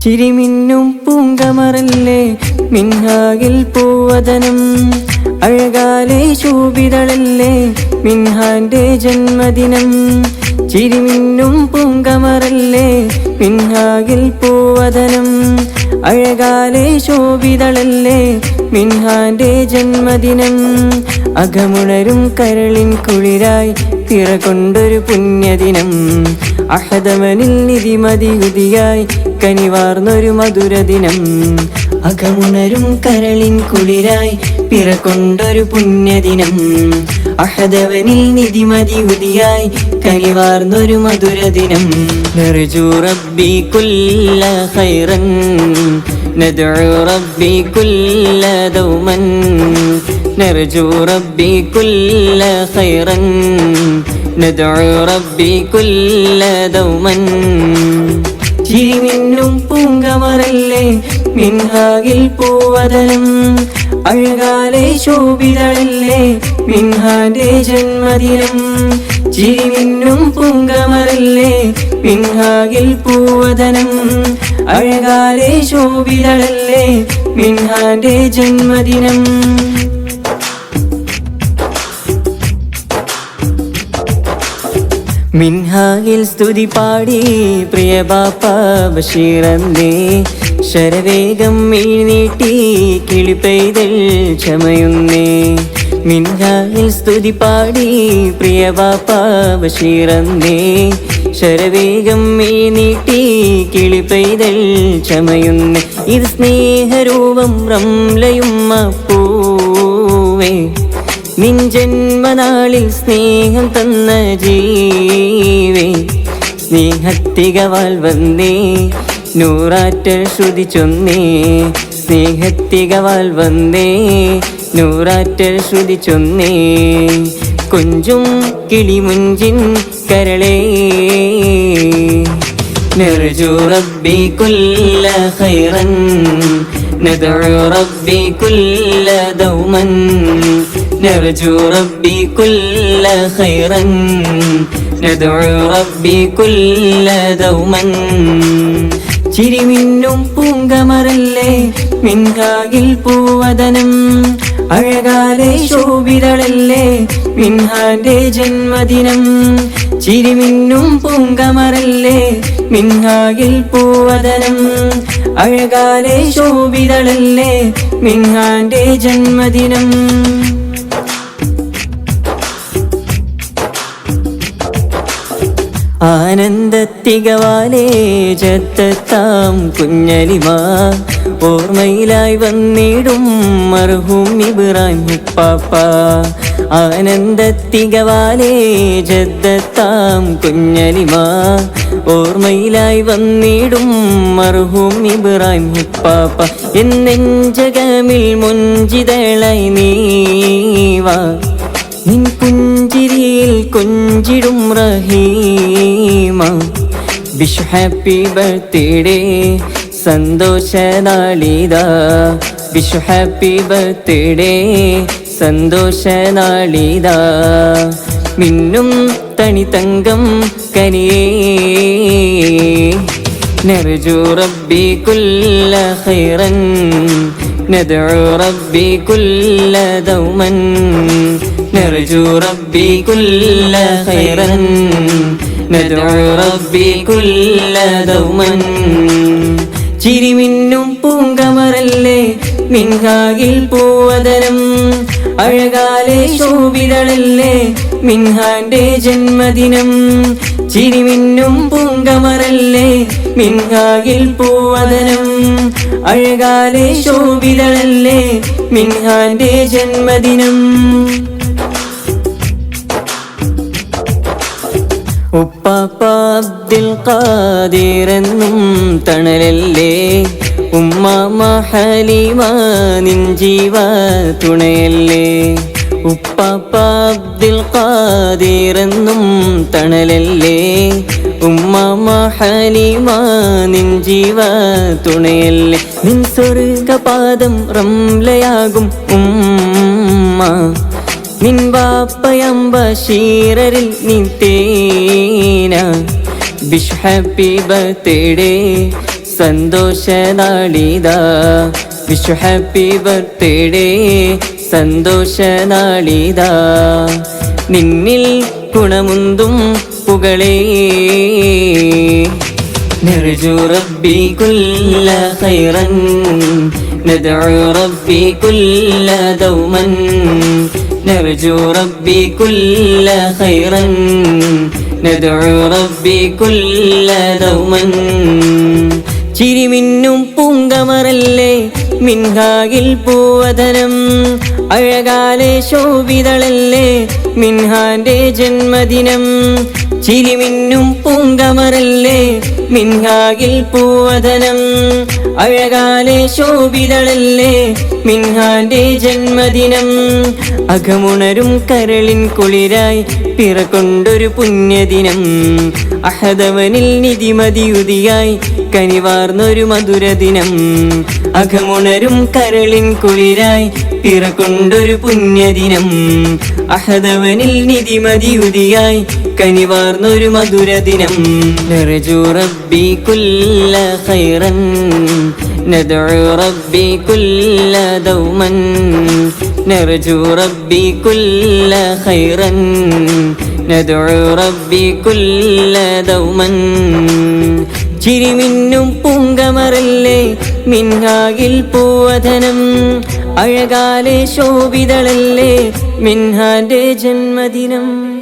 ചിരിമിന്നും പൂങ്കമറല്ലേ മിൻഹായിൽ പൂവദനം അഴകാലെ ശോഭിതളല്ലേ മിൻഹാന്റെ ജന്മദിനം ചിരിമിന്നും പൂങ്കമറല്ലേ മിൻഹായിൽ പൂവദനം അഴകാലെ ശോഭിതളല്ലേ മിൻഹാന്റെ ജന്മദിനം അകമുണരും കരളിൻ കുളിരായി തിറകൊണ്ടൊരു പുണ്യദിനം അഹദവനിൽ നിധിമതിയുതിയായി കനിവാർന്നൊരു മധുരദിനം അകമുണരും കരളിൻ കുളിരായി പിറകൊണ്ടൊരു പുണ്യദിനം അഹദവനിൽ നിധിമതിയുതിയായി കനിവാർന്നൊരു മധുരദിനം നർജു റബ്ബി കുല്ല ഖൈറൻ നദ്ഉ റബ്ബി കുല്ല ദൗമൻ നർജു റബ്ബി കുല്ല ഖൈറൻ നദ്ഉ റബ്ബി കുല്ല ദൗമൻ ചിരിമിന്നും പൂങ്കമറല്ലേ മിൻഹായിൽ പൂവദനം അഴകാലെ ശോഭിതളല്ലേ മിൻഹാന്റെ ജന്മദിനം ചിരിമിന്നും പൂങ്കമറല്ലേ മിൻഹായിൽ പൂവദനം അഴകാലെ ശോഭിതളല്ലേ മിൻഹാന്റെ ജന്മദിനം മിൻഹായിൽ സ്തുതി പാടി പ്രിയ ബാപ്പ ബഷീറന്നേ ശരവേഗം എഴുന്നേറ്റി കിളിപ്പെയ്തൽ ചമയുന്നേ മിൻഹായിൽ സ്തുതി പാടി പ്രിയ ബാപ്പ ബഷീറന്നേ ശരവേഗം എഴുന്നേറ്റി കിളിപ്പെയ്തൽ ചമയുന്നേ ഇത് സ്നേഹരൂപം റംലയും പൂവേ നിൻ ജന്മനാളിൽ സ്നേഹം തന്ന ജീവേ സ്നേഹത്തികവാൽ വന്നേ നൂറാറ്റൽ ശ്രുതി ചൊന്നേ സ്നേഹത്തികവാൽ വന്നേ നൂറാറ്റൽ ശ്രുതി ചൊന്നേ കൊഞ്ചും കിളിമുഞ്ചിൻ കരളേ നർജു റബ്ബി കുല്ല ഖൈറൻ നദ്ഉ റബ്ബി കുല്ല ദൗമൻ നർജു റബ്ബി കുല്ല ഖൈറൻ നദ്ഉ റബ്ബി കുല്ല ദൗമൻ ചിരിമിന്നും പൂങ്കമറല്ലേ മിൻഹായിൽ പൂവദനം അഴകാലെ ശോഭിതളല്ലേ മിൻഹാന്റെ ജന്മദിനം ചിരിമിന്നും പൂങ്കമറല്ലേ മിൻഹായിൽ പൂവദനം അഴകാലെ ശോഭിതളല്ലേ മിൻഹാന്റെ ജന്മദിനം ആനന്ദത്തികവാലേ ജത്തത്താം കുഞ്ഞലിമ ഓർമ്മയിലായി വന്നിടും മർഹൂം ഇബ്രാഹിം ഉപ്പാപ്പ ആനന്ദത്തികവാലേ ജത്തത്താം കുഞ്ഞലിമ ഓർമ്മയിലായി വന്നിടും മർഹൂം ഇബ്രാഹിം ഉപ്പാപ്പ എന്നെഞ്ചകമിൽ മുഞ്ചിതളായി നീവാ നിൻ പുഞ്ചിരിയിൽ കൊഞ്ചിടും റഹീമ വിഷ് ഹാപ്പി ബർത്ത്ഡേ സന്തോഷ നാളിതാ വിഷ് ഹാപ്പി ബർത്ത്ഡേ സന്തോഷ നാളിതാ മിന്നും തണിതങ്കം കനിയേ നർജു റബ്ബി കുല്ല ഖൈറൻ നദ്ഉ റബ്ബി കുല്ല ദൗമൻ നർജു റബ്ബി കുല്ല ഖൈറൻ നദ്ഉ റബ്ബി കുല്ല ദൗമൻ ചിരിമിന്നും പൂങ്കമറല്ലേ മിൻഹായിൽ പൂവദനം അഴകാലെ ശോഭിതളല്ലേ മിൻഹാന്റെ ജന്മദിനം ചിരിമിന്നും പൂങ്കമറല്ലേ മിൻഹായിൽ പൂവദനം അഴകാലെ ശോഭിതളല്ലേ മിൻഹാന്റെ ജന്മദിനം ഉപ്പാപ്പ അബ്ദുൽ ഖാദിറെന്നും തണലല്ലേ ഉമ്മാമ ഹലീമ നിൻ ജീവ തുണയല്ലേ ഉപ്പാപ്പ അബ്ദുൽ ഖാദിറെന്നും തണലല്ലേ ഉമ്മാമ ഹലീമ നിൻ ജീവ തുണയല്ലേ നിൻ സ്വർഗപാദം റംലയാകും ഉമ്മ നിൻ ബാപ്പയം ബഷീറിൽ നിത്തേന വിഷ് ഹാപ്പി ബർത്ത്ഡേ സന്തോഷ നാളിതാ. വിഷു ഹാപ്പി ബർത്ത്ഡേ സന്തോഷ നാളിതാ. നിന്നിൽ ഗുണമുന്തും പുകളേ نرجو ربي كل خيرا ندعو ربي كل دوما نرجو ربي كل خيرا ندعو ربي كل دوما ചിരിമിന്നും പൂങ്കമറല്ലേ മിൻഹായിൽ പൂവദനം അഴകാലെ ശോഭിതളല്ലേ മിൻഹാന്റെ ജന്മദിനം. ചിരിമിന്നും പൂങ്കമറല്ലേ മിൻഹായിൽ പൂവദനം അഴകാലെ ശോഭിതളല്ലേ മിൻഹാന്റെ ജന്മദിനം. അകമുണരും കരളിൻ കുളിരായി പിറകൊണ്ടൊരു പുണ്യദിനം. അഹദവനിൽ നിധിമതിയുതിയായി കനിവാർന്നൊരു മധുരദിനം. അകമുണരും കരളിൻ കുളിരായി പിറകൊണ്ടൊരു പുണ്യദിനം. അഹദവനിൽ നിധിമതിയുതിയായി കനിവാർന്നൊരു മധുരദിനം. നർജു റബ്ബി കുല്ല ഖൈറൻ ندعو ربي كل دوما نرجو ربي كل خيرا ندعو ربي كل دوما ചിരിമിന്നും പൂങ്കമറല്ലേ മിൻഹായിൽ പൂവദനം അഴകാലെ ശോഭിതളല്ലേ മിൻഹാന്റെ ജന്മദിനം.